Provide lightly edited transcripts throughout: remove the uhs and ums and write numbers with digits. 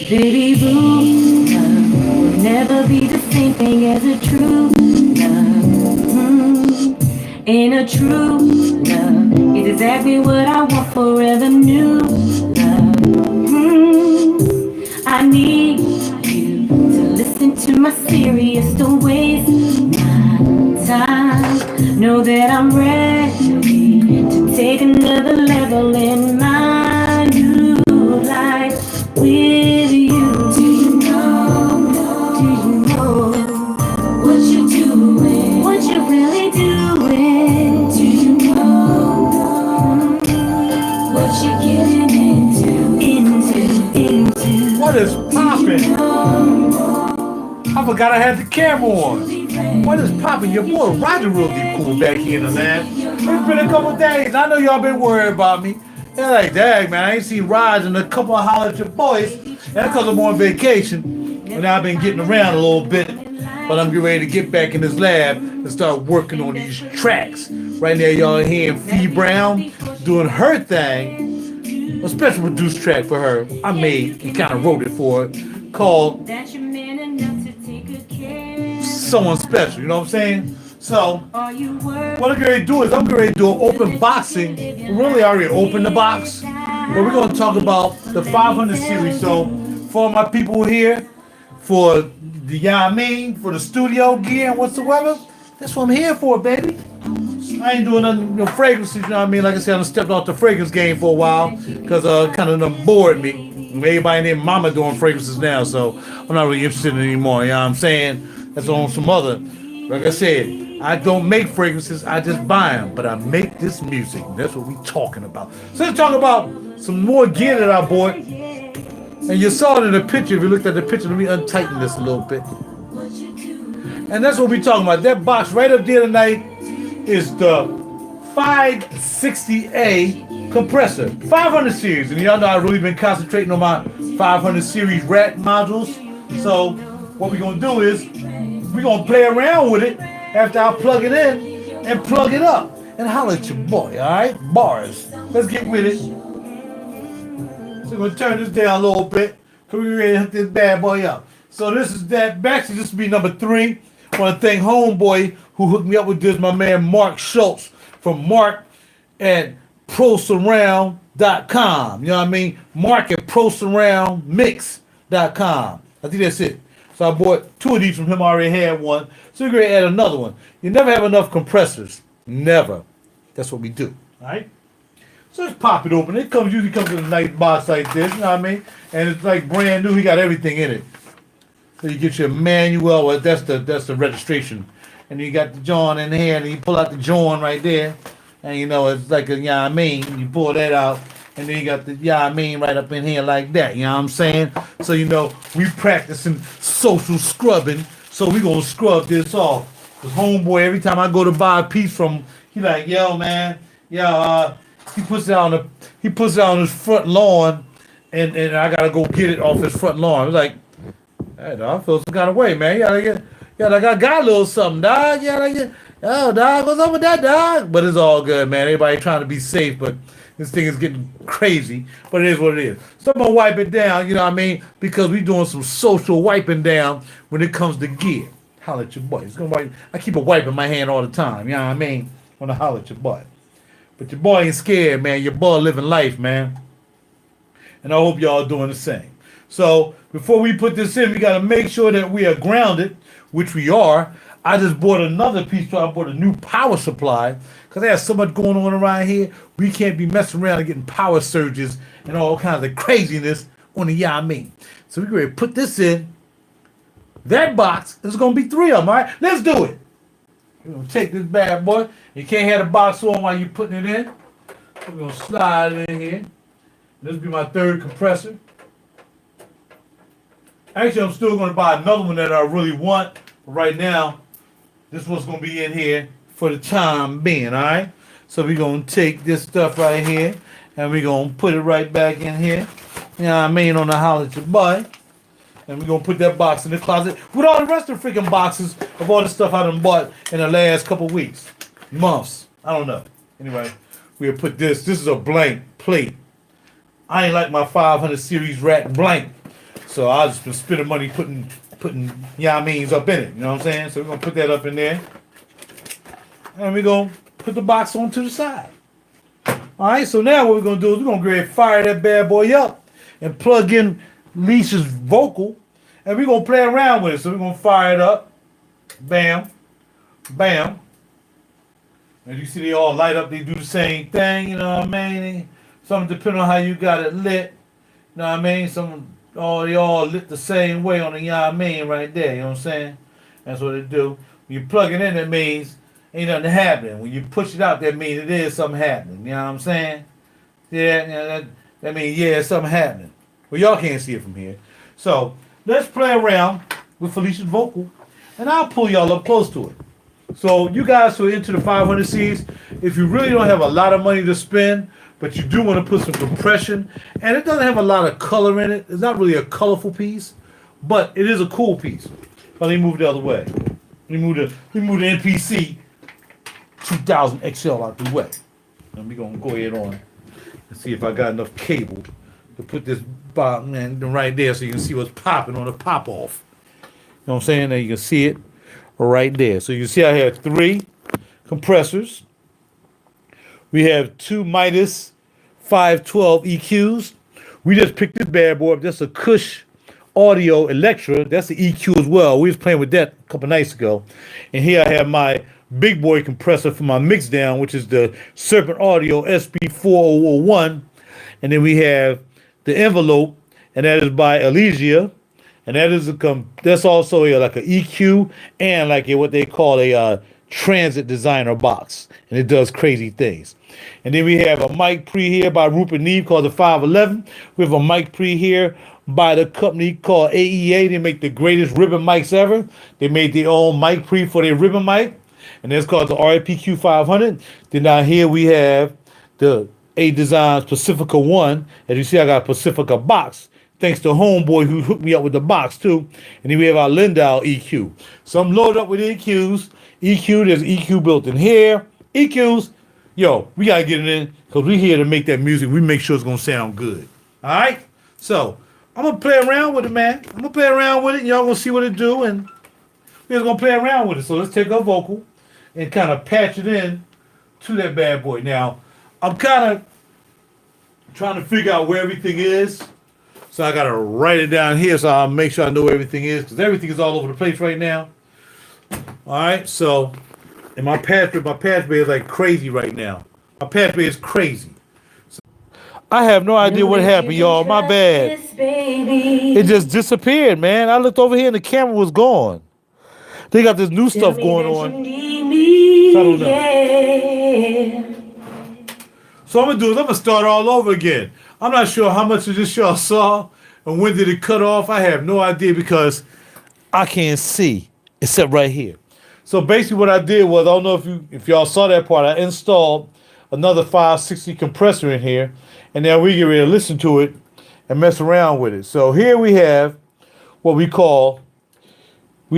Baby boo, love will never be the same thing as a true love. And a true love is exactly what I want forever. New love. I need you to listen to my serious, don't waste my time. Know that I'm ready to take another level in my new life with you. Do you know what you're doing? What you're really doing? Do you know what you're getting into? What is poppin'? I forgot I had the camera on. What is poppin'? Your boy RaJuR back here, man. It's been a couple days. I know y'all been worried about me. They're like, dang, man, I ain't seen Raj in a couple of holler at your boys. That's because I'm on vacation. And I've been getting around a little bit. But I'm getting ready to get back in this lab and start working on these tracks. Right now, y'all hearing Fee Brown doing her thing. A special produced track for her. I made and kind of wrote it for her called Someone Special. You know what I'm saying? So, what I'm going to do is I'm going to do an open boxing. We really already opened the box. But we're going to talk about the 500 series. So, for my people here, for the, you know what I mean, for the studio gear and whatsoever, that's what I'm here for, baby. I ain't doing nothing, no fragrances, you know what I mean? Like I said, I done stepped off the fragrance game for a while because kind of done bored me. Everybody named Mama doing fragrances now, so I'm not really interested in it anymore, you know what I'm saying? That's on some other. Like I said, I don't make fragrances, I just buy them, but I make this music. That's what we talking about. So let's talk about some more gear that I bought. And you saw it in the picture. If you looked at the picture, let me untighten this a little bit. And that's what we talking about. That box right up there tonight is the 560A compressor, 500 series. And y'all know I've really been concentrating on my 500 series rack modules. So what we're going to do is we're going to play around with it after I plug it in and plug it up. And holler at your boy, all right? Bars. Let's get with it. So we're going to turn this down a little bit because we're ready to hook this bad boy up. So this is that. Actually, this will be number 3. I want to thank Homeboy who hooked me up with this, my man Mark Schultz from Mark at ProSurround.com. You know what I mean? Mark at ProSurroundMix.com. I think that's it. So I bought 2 of these from him. I already had one. So we're going to add another one. You never have enough compressors. Never. That's what we do. All right? So let's pop it open. It usually comes in a nice box like this. You know what I mean? And it's like brand new. He got everything in it. So you get your manual. Well, that's the registration. And you got the joint in here, and you pull out the joint right there. And you know, it's like a, you know what I mean? You pull that out, and then you got the, you know what I mean, right up in here like that. You know what I'm saying? So, you know, we practicing social scrubbing. So we going to scrub this off. Because Homeboy, every time I go to buy a piece from, he like, yo, man, yo, he puts it out on his front lawn, and I got to go get it off his front lawn. It's like, hey, dog, I feel some kind of way, man. Like I got a little something, dog. Oh, dog, what's up with that, dog? But it's all good, man. Everybody trying to be safe, but this thing is getting crazy. But it is what it is. So I'm going to wipe it down, you know what I mean? Because we doing some social wiping down when it comes to gear. Holler at your boy. It's gonna wipe. I keep a wipe in my hand all the time, you know what I mean? When I holler at your boy. But your boy ain't scared, man. Your boy living life, man. And I hope y'all doing the same. So before we put this in, we got to make sure that we are grounded, which we are. I just bought another piece. So I bought a new power supply because there's so much going on around here. We can't be messing around and getting power surges and all kinds of craziness on the Yami. So we're going to put this in. That box, there's going to be 3 of them, all right? Let's do it. We're going to take this bad boy. You can't have the box on while you're putting it in. We're going to slide it in here. This will be my 3rd compressor. Actually, I'm still going to buy another one that I really want. But right now, this one's going to be in here for the time being, all right? So we're going to take this stuff right here, and we're going to put it right back in here. You know what I mean? On the holler at your boy. And we're going to put that box in the closet with all the rest of the freaking boxes of all the stuff I done bought in the last couple weeks. Months. I don't know. Anyway, we'll put this. This is a blank plate. I ain't like my 500 series rack blank. So I just been spending money putting means up in it. You know what I'm saying? So we're going to put that up in there. And we're going to put the box on to the side. Alright, so now what we're going to do is we're going to go ahead and fire that bad boy up and plug in Lisa's vocal. And we're going to play around with it. So we're going to fire it up. Bam. Bam. As you see, they all light up. They do the same thing. You know what I mean? Some depending on how you got it lit. You know what I mean? They all lit the same way on the, you know what I mean, right there. You know what I'm saying? That's what it do. When you plug it in, that means ain't nothing happening. When you push it out, that means it is something happening. You know what I'm saying? Yeah, that means, yeah, something happening. Well, y'all can't see it from here. So, let's play around with Felicia's vocal, and I'll pull y'all up close to it. So, you guys who are into the 500 Cs, if you really don't have a lot of money to spend, but you do want to put some compression, and it doesn't have a lot of color in it. It's not really a colorful piece, but it is a cool piece. Let me move the other way. Let me move the MPC 2000 XL out the way. And we're going to go ahead on and see if I got enough cable to put this man right there so you can see what's popping on the pop-off. You know what I'm saying? There you can see it right there. So you can see I have 3 compressors. We have 2 Midas 512 EQs. We just picked this bad boy up. That's a Kush Audio Electra. That's the EQ as well. We was playing with that a couple nights ago. And here I have my big boy compressor for my mix down, which is the Serpent Audio SB4001. And then we have the envelope, and that is by Alesia. And that is that's also like an EQ and like what they call a transit designer box. And it does crazy things. And then we have a mic pre here by Rupert Neve called the 511. We have a mic pre here by the company called AEA. They make the greatest ribbon mics ever. They made their own mic pre for their ribbon mic. And that's called the RPQ 500. Then down here we have the A Designs Pacifica 1. As you see, I got a Pacifica box. Thanks to Homeboy who hooked me up with the box too. And then we have our Lindau EQ. So I'm loaded up with EQs. There's EQ built in here. EQs. Yo, we gotta get it in because we're here to make that music. We make sure it's gonna sound good. Alright? So I'm gonna play around with it, man. I'm gonna play around with it and y'all gonna see what it do, and we're just gonna play around with it. So let's take our vocal and kind of patch it in to that bad boy. Now, I'm kind of trying to figure out where everything is. So I gotta write it down here so I'll make sure I know where everything is, because everything is all over the place right now. Alright, so and my patch bay is like crazy right now. My patch bay is crazy. So, I have no idea what happened, y'all. My bad. It just disappeared, man. I looked over here and the camera was gone. They got this new stuff going on. I don't know. So I'm gonna do is I'm gonna start all over again. I'm not sure how much of this y'all saw and when did it cut off. I have no idea because I can't see except right here. So basically what I did was, I don't know if y'all saw that part, I installed another 560 compressor in here, and now we get ready to listen to it and mess around with it. So here we have what we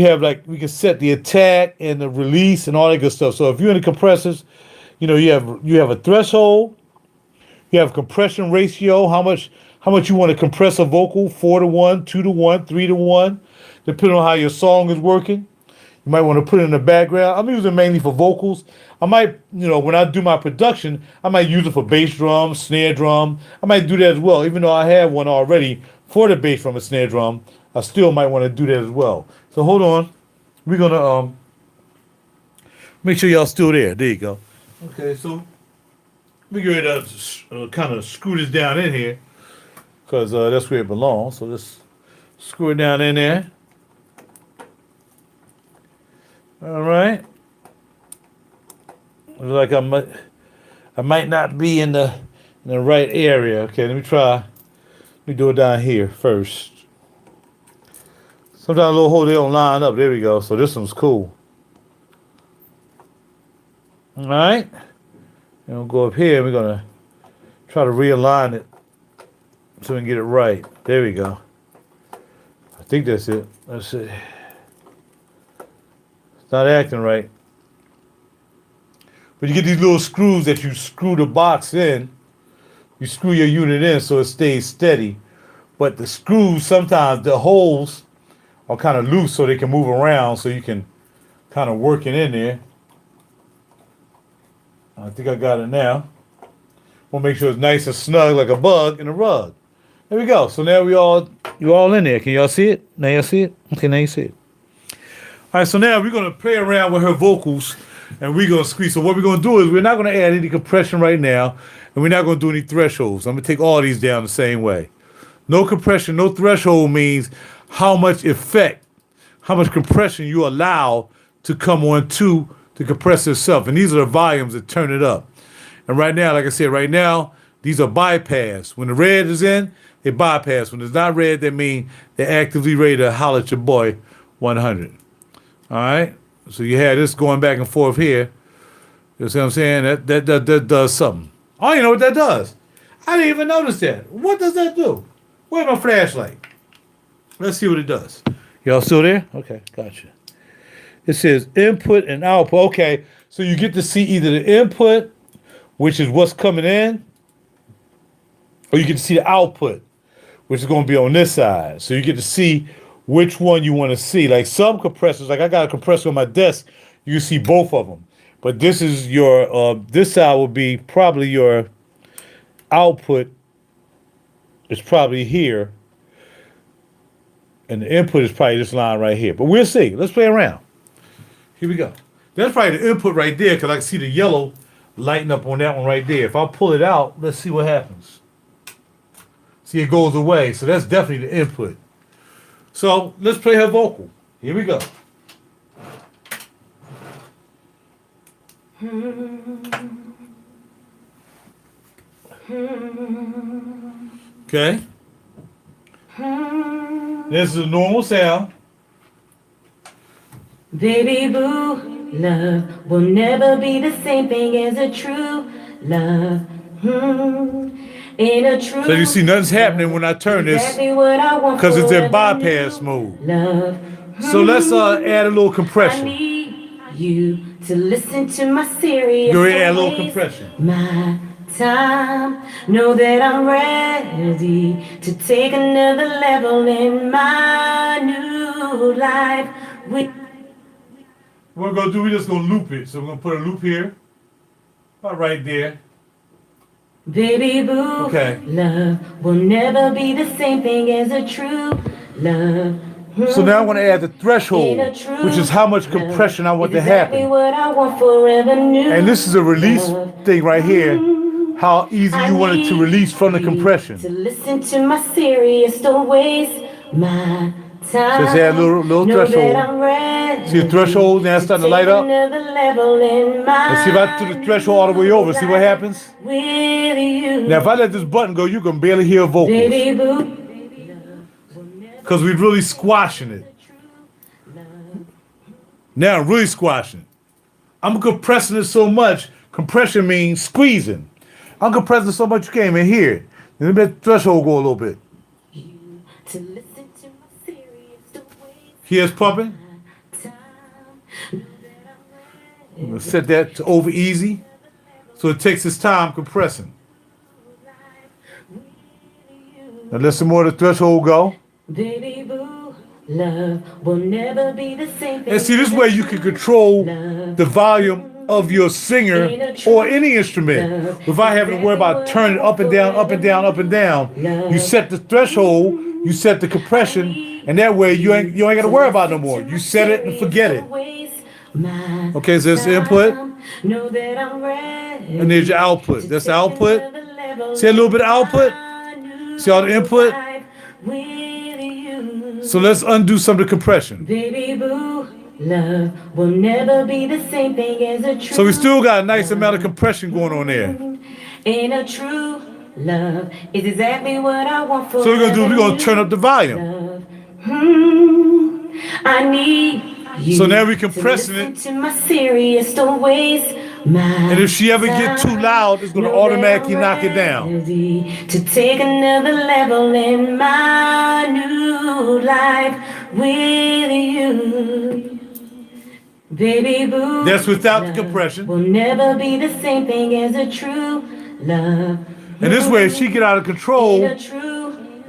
have like, we can set the attack and the release and all that good stuff. So if you're in the compressors, you know, you have a threshold, you have compression ratio, how much you want to compress a vocal, 4-to-1, 2-to-1, 3-to-1, depending on how your song is working. You might want to put it in the background. I'm using it mainly for vocals. I might, you know, when I do my production, I might use it for bass drum, snare drum. I might do that as well. Even though I have one already for the bass drum and snare drum, I still might want to do that as well. So hold on. We're going to make sure y'all still there. There you go. Okay, so we get ready to kind of screw this down in here because that's where it belongs. So let's screw it down in there. All right. Looks like I might not be in the right area. Okay, let me try. Let me do it down here first. Sometimes a little hole they don't line up. There we go. So this one's cool. All right. And we'll go up here. We're gonna try to realign it so we can get it right. There we go. think that's it. Let's see. It's not acting right. But you get these little screws that you screw the box in. You screw your unit in so it stays steady. But the screws, sometimes the holes are kind of loose so they can move around so you can kind of work it in there. I think I got it now. We'll make sure it's nice and snug like a bug in a rug. There we go. So now you all in there. Can y'all see it? Now y'all see it? Okay, now you see it. All right, so now we're going to play around with her vocals and we're going to squeeze. So what we're going to do is we're not going to add any compression right now and we're not going to do any thresholds. I'm going to take all these down the same way. No compression, no threshold means how much effect, how much compression you allow to come on to the compressor itself. And these are the volumes that turn it up. And right now, like I said, right now, these are bypass. When the red is in, they bypass. When it's not red, that means they're actively ready to holler at your boy 100. All right? So you have this going back and forth here. You see what I'm saying? That does something. I don't even know what that does. I didn't even notice that. What does that do? Where's my flashlight? Let's see what it does. Y'all still there? Okay, gotcha. It says input and output. Okay, so you get to see either the input, which is what's coming in, or you get to see the output, which is going to be on this side. So you get to see which one you want to see. Like some compressors, like I got a compressor on my desk, you can see both of them. But this is your, this side will be probably your output. It's probably here. And the input is probably this line right here. But we'll see. Let's play around. Here we go. That's probably the input right there because I can see the yellow lighting up on that one right there. If I pull it out, let's see what happens. See, it goes away. So that's definitely the input. So let's play her vocal. Here we go. Okay. This is a normal sound. Baby boo, love will never be the same thing as a true love. In a true So you see nothing's happening when I turn this because it's in bypass mode. Love. So let's add a little compression. I need you to listen to my serious Go ahead, add a little ways. compression. My time, know that I'm ready to take another level in my new life. What we're going to do, we're just going to loop it. So we're going to put a loop here, about right there. Baby boo, Okay. love will never be the same thing as a true love. So now I want to add the threshold, which is how much compression I want to happen. What I want forever new. And this is a release thing right here, how easy you want it to release from the compression. To listen to my serious, don't waste my time. Just add a little threshold. See the threshold now it's starting to light up? Let's see if I do the threshold all the way over. See what happens? Now if I let this button go, you can barely hear vocals. Because we're really squashing it. Now I'm really squashing it. I'm compressing it so much. Compression means squeezing. I'm compressing it so much you can't even hear it. Let me let the threshold go a little bit. Hear it's pumping? I'm going to set that to over easy so it takes its time compressing. Now let some more of the threshold go. Baby boo, love will never be the same thing. And see, this way you can control the volume of your singer or any instrument without having to worry about turning up and down, up and down, up and down. You set the threshold, you set the compression, and that way you ain't got to worry about it no more. You set it and forget it. Okay, so that's the input. And there's your output. That's the output. See a little bit of output? See all the input? So let's undo some of the compression. Baby boo, love will never be the same thing as a true. So we still got a nice amount of compression going on there. In a true love is exactly what I want for. So we're gonna turn up the volume. I need you. So now we're compressing it. To my serious, don't waste And if she ever get too loud, it's gonna automatically knock it down. To take another level in my new life with you, baby boo. That's without the compression. Will never be the same thing as a true love. And this way, if she get out of control,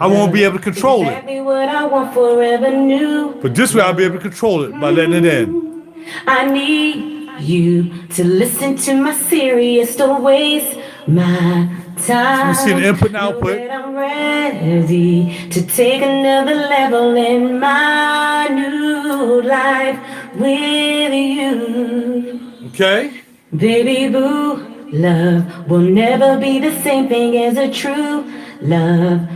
I won't be able to control it. Exactly what I want forever new. But this way, I'll be able to control it by letting it in. I need you to listen to my serious. Don't waste my time. You see the input and output. Know that I'm ready to take another level in my new life with you. Okay? Baby boo, love will never be the same thing as a true love.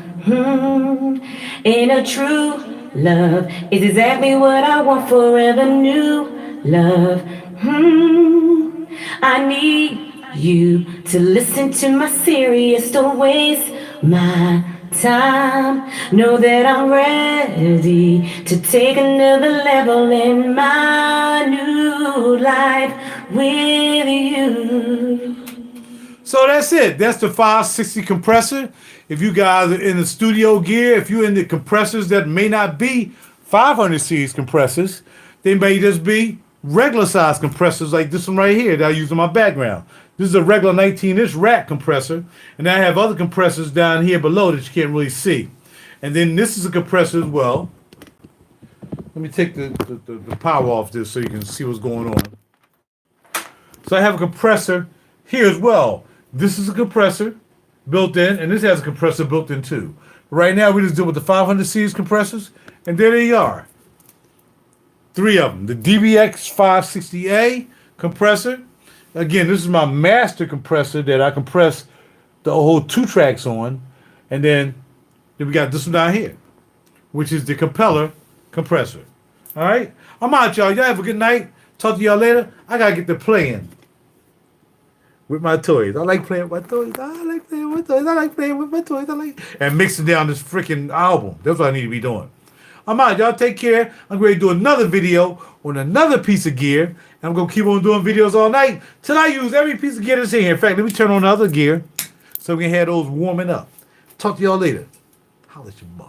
And a true love is exactly what I want forever new love. I need you to listen to my serious. Don't waste my time. Know that I'm ready to take another level in my new life with you. So that's it. That's the 560 compressor. If you guys are in the studio gear, if you're in the compressors that may not be 500 series compressors, they may just be regular size compressors like this one right here that I use in my background. This is a regular 19-inch rack compressor, and I have other compressors down here below that you can't really see. And then this is a compressor as well. Let me take the power off this so you can see what's going on. So I have a compressor here as well. This is a compressor built in, and this has a compressor built in too. Right now, we just deal with the 500 series compressors, and there they are. 3 of them. The DBX 560A compressor. Again, this is my master compressor that I compress the whole 2 tracks on. And then we got this one down here, which is the compellor compressor. All right? I'm out, y'all. Y'all have a good night. Talk to y'all later. I got to get to playing with my toys. I like playing with my toys. I like playing with my toys. I like playing with my toys. And mixing down this freaking album. That's what I need to be doing. I'm out. Y'all take care. I'm going to do another video on another piece of gear. And I'm going to keep on doing videos all night till I use every piece of gear that's in here. In fact, let me turn on the other gear so we can have those warming up. Talk to y'all later. Holla at your boy.